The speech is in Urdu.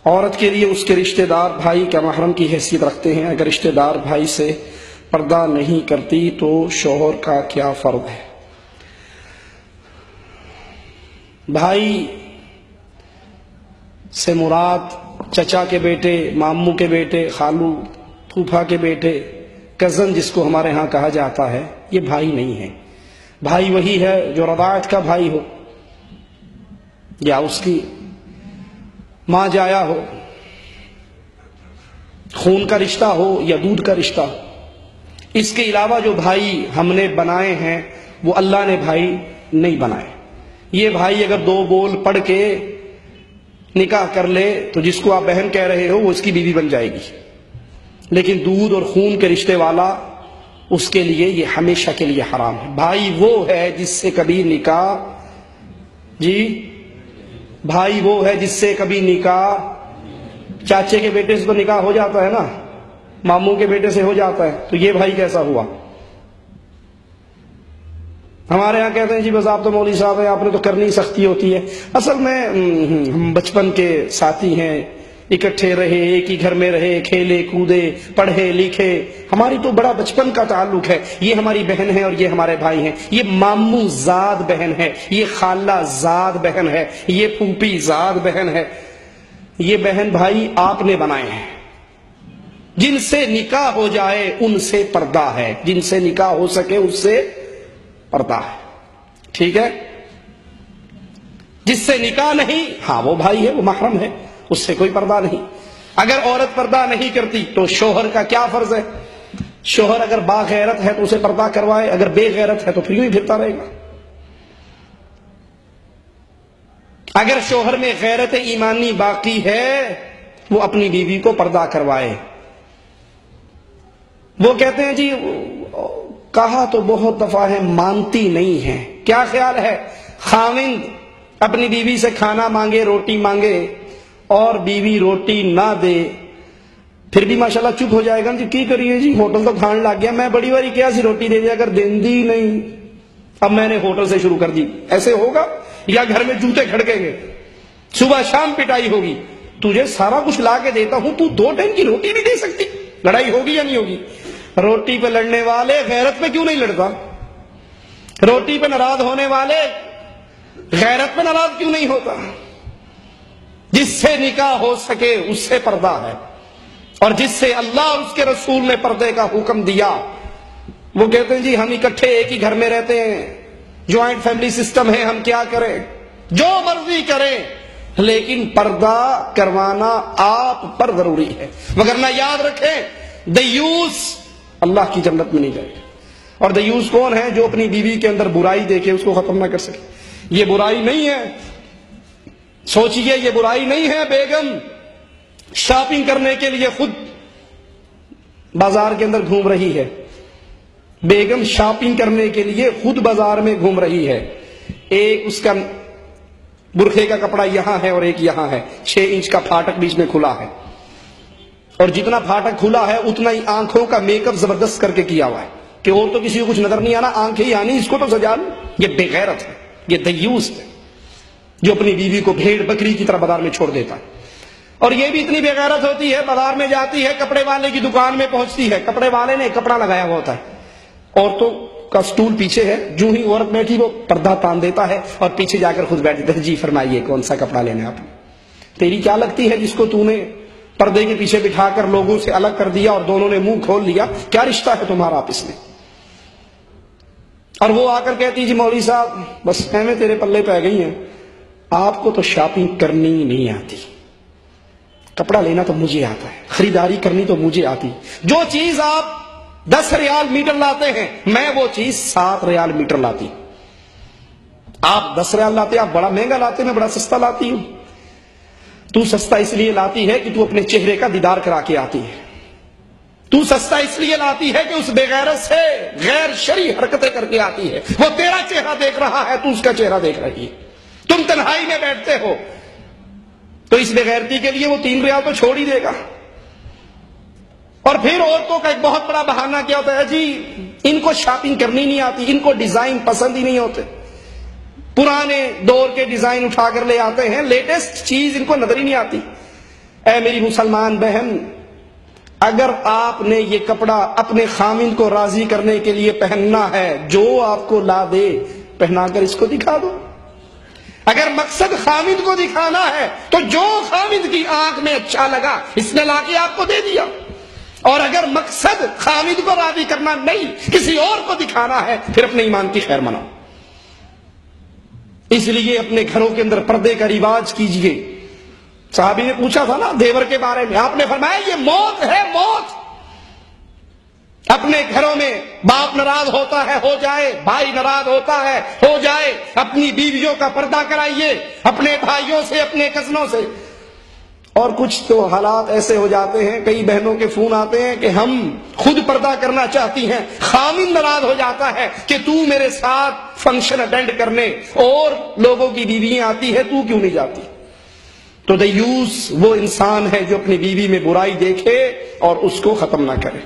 عورت کے لیے اس کے رشتہ دار بھائی کا محرم کی حیثیت رکھتے ہیں. اگر رشتہ دار بھائی سے پردہ نہیں کرتی تو شوہر کا کیا فرض ہے؟ بھائی سے مراد چچا کے بیٹے، ماموں کے بیٹے، خالو پھوپھا کے بیٹے، کزن جس کو ہمارے ہاں کہا جاتا ہے، یہ بھائی نہیں ہے. بھائی وہی ہے جو رضاعت کا بھائی ہو یا اس کی ماں جایا ہو، خون کا رشتہ ہو یا دودھ کا رشتہ ہو. اس کے علاوہ جو بھائی ہم نے بنائے ہیں وہ اللہ نے بھائی نہیں بنائے. یہ بھائی اگر 2 بول پڑھ کے نکاح کر لے تو جس کو آپ بہن کہہ رہے ہو وہ اس کی بیوی بن جائے گی، لیکن دودھ اور خون کے رشتے والا اس کے لیے یہ ہمیشہ کے لیے حرام ہے. بھائی وہ ہے جس سے کبھی نکاح بھائی وہ ہے جس سے کبھی نکاح، چاچے کے بیٹے سے تو نکاح ہو جاتا ہے نا، ماموں کے بیٹے سے ہو جاتا ہے، تو یہ بھائی کیسا ہوا؟ ہمارے ہاں کہتے ہیں جی بس آپ تو مولوی صاحب ہیں، آپ نے تو کرنی سختی ہوتی ہے. اصل میں ہم بچپن کے ساتھی ہیں، اکٹھے رہے، ایک ہی گھر میں رہے، کھیلے کودے، پڑھے لکھے، ہماری تو بڑا بچپن کا تعلق ہے. یہ ہماری بہن ہے اور یہ ہمارے بھائی ہیں. یہ ماموں زاد بہن ہے، یہ خالہ زاد بہن ہے، یہ پھوپھی زاد بہن ہے. یہ بہن بھائی آپ نے بنائے ہیں. جن سے نکاح ہو جائے ان سے پردہ ہے، جن سے نکاح ہو سکے اس سے پردہ ہے. ٹھیک ہے؟ جس سے نکاح نہیں، ہاں وہ بھائی ہے، وہ محرم ہے، اس سے کوئی پردہ نہیں. اگر عورت پردہ نہیں کرتی تو شوہر کا کیا فرض ہے؟ شوہر اگر باغیرت ہے تو اسے پردہ کروائے، اگر بے غیرت ہے تو پھر یوں ہی پھرتا رہے گا. اگر شوہر میں غیرت ایمانی باقی ہے وہ اپنی بیوی کو پردہ کروائے. وہ کہتے ہیں جی کہا تو بہت دفعہ ہے، مانتی نہیں ہے. کیا خیال ہے خاوند اپنی بیوی سے کھانا مانگے، روٹی مانگے اور بیوی روٹی نہ دے، پھر بھی ماشاءاللہ چپ ہو جائے گا جی کی کریے جی ہوٹل تو کھان لگ گیا، میں بڑی باری کیا سی روٹی دے دیا اگر دیندی نہیں، اب میں نے ہوٹل سے شروع کر دی. ایسے ہوگا؟ یا گھر میں جوتے کھڑکیں گے، صبح شام پٹائی ہوگی، تجھے سارا کچھ لا کے دیتا ہوں تو 2 ٹائم کی روٹی نہیں دے سکتی. لڑائی ہوگی یا نہیں ہوگی؟ روٹی پہ لڑنے والے غیرت پہ کیوں نہیں لڑتا؟ روٹی پہ ناراض ہونے والے غیرت پہ ناراض کیوں نہیں ہوتا؟ جس سے نکاح ہو سکے اس سے پردہ ہے، اور جس سے اللہ اور اس کے رسول نے پردے کا حکم دیا. وہ کہتے ہیں جی ہم اکٹھے ایک ہی گھر میں رہتے ہیں، جوائنٹ فیملی سسٹم ہے، ہم کیا کریں؟ جو مرضی کریں، لیکن پردہ کروانا آپ پر ضروری ہے. وگرنہ یاد رکھیں دیوس اللہ کی جنت میں نہیں جائے گا. اور دیوس کون ہے؟ جو اپنی بیوی کے اندر برائی دیکھے اس کو ختم نہ کر سکے. یہ برائی نہیں ہے، سوچئے یہ برائی نہیں ہے. بیگم شاپنگ کرنے کے لیے خود بازار کے اندر گھوم رہی ہے، بیگم شاپنگ کرنے کے لیے خود بازار میں گھوم رہی ہے. ایک اس کا برقعے کا کپڑا یہاں ہے اور ایک یہاں ہے، 6 انچ کا پھاٹک بیچ میں کھلا ہے، اور جتنا پھاٹک کھلا ہے اتنا ہی آنکھوں کا میک اپ زبردست کر کے کیا ہوا ہے کہ اور تو کسی کو کچھ نظر نہیں آنا، آنکھیں ہی آنی، اس کو تو سجا لو. یہ بے غیرت ہے، یہ دیوس ہے جو اپنی بیوی کو بھیڑ بکری کی طرح بازار میں چھوڑ دیتا ہے. اور یہ بھی اتنی بے غیرت ہوتی ہے، بازار میں جاتی ہے، کپڑے والے کی دکان میں پہنچتی ہے، کپڑے والے نے کپڑا لگایا ہوا ہوتا ہے، عورتوں کا سٹول پیچھے ہے، جو ہی عورت بیٹھی وہ پردہ تان دیتا ہے اور پیچھے جا کر خود بیٹھ جاتا ہے. جی فرمائیے کون سا کپڑا لینا آپ نے؟ تیری کیا لگتی ہے جس کو تو نے پردے کے پیچھے بٹھا کر لوگوں سے الگ کر دیا اور دونوں نے منہ کھول لیا؟ کیا رشتہ ہے تمہارا آپس میں؟ اور وہ آ کر کہتی جی مولوی صاحب بس میں تیرے پلے پہ گئی ہیں، آپ کو تو شاپنگ کرنی نہیں آتی، کپڑا لینا تو مجھے آتا ہے، خریداری کرنی تو مجھے آتی. جو چیز آپ 10 ریال میٹر لاتے ہیں میں وہ چیز 7 ریال میٹر لاتی. آپ 10 ریال لاتے، آپ بڑا مہنگا لاتے، میں بڑا سستا لاتی ہوں. تو سستا اس لیے لاتی ہے کہ تو اپنے چہرے کا دیدار کرا کے آتی ہے. تو سستا اس لیے لاتی ہے کہ اس بے غیرت سے غیر شرعی حرکتیں کر کے آتی ہے. وہ تیرا چہرہ دیکھ رہا ہے، تو اس کا چہرہ دیکھ رہی ہے. تم تنہائی میں بیٹھتے ہو تو اس بے غیرتی کے لیے وہ 3 ریال تو چھوڑ ہی دے گا. اور پھر عورتوں کا ایک بہت بڑا بہانہ کیا ہوتا ہے، جی ان کو شاپنگ کرنی نہیں آتی، ان کو ڈیزائن پسند ہی نہیں ہوتے، پرانے دور کے ڈیزائن اٹھا کر لے آتے ہیں، لیٹسٹ چیز ان کو نظر ہی نہیں آتی. اے میری مسلمان بہن، اگر آپ نے یہ کپڑا اپنے خامند کو راضی کرنے کے لیے پہننا ہے، جو آپ کو لا دے پہنا کر اس کو دکھا دو۔ اگر مقصد خامند کو دکھانا ہے تو جو خامند کی آنکھ میں اچھا لگا اس نے لا کے آپ کو دے دیا، اور اگر مقصد خامند کو راضی کرنا نہیں، کسی اور کو دکھانا ہے، پھر اپنے ایمان کی خیر مناؤ۔ اس لیے اپنے گھروں کے اندر پردے کا رواج کیجئے۔ صحابی نے پوچھا تھا نا دیور کے بارے میں، آپ نے فرمایا یہ موت ہے، موت۔ اپنے گھروں میں باپ ناراض ہوتا ہے، ہو جائے، بھائی ناراض ہوتا ہے، ہو جائے، اپنی بیویوں کا پردہ کرائیے، اپنے بھائیوں سے، اپنے کزنوں سے۔ اور کچھ تو حالات ایسے ہو جاتے ہیں، کئی بہنوں کے فون آتے ہیں کہ ہم خود پردہ کرنا چاہتی ہیں، خامند ناراض ہو جاتا ہے کہ تو میرے ساتھ فنکشن اٹینڈ کرنے اور لوگوں کی بیویاں آتی ہے، تو کیوں نہیں جاتی؟ تو دیوس وہ انسان ہے جو اپنی بیوی میں برائی دیکھے اور اس کو ختم نہ کرے۔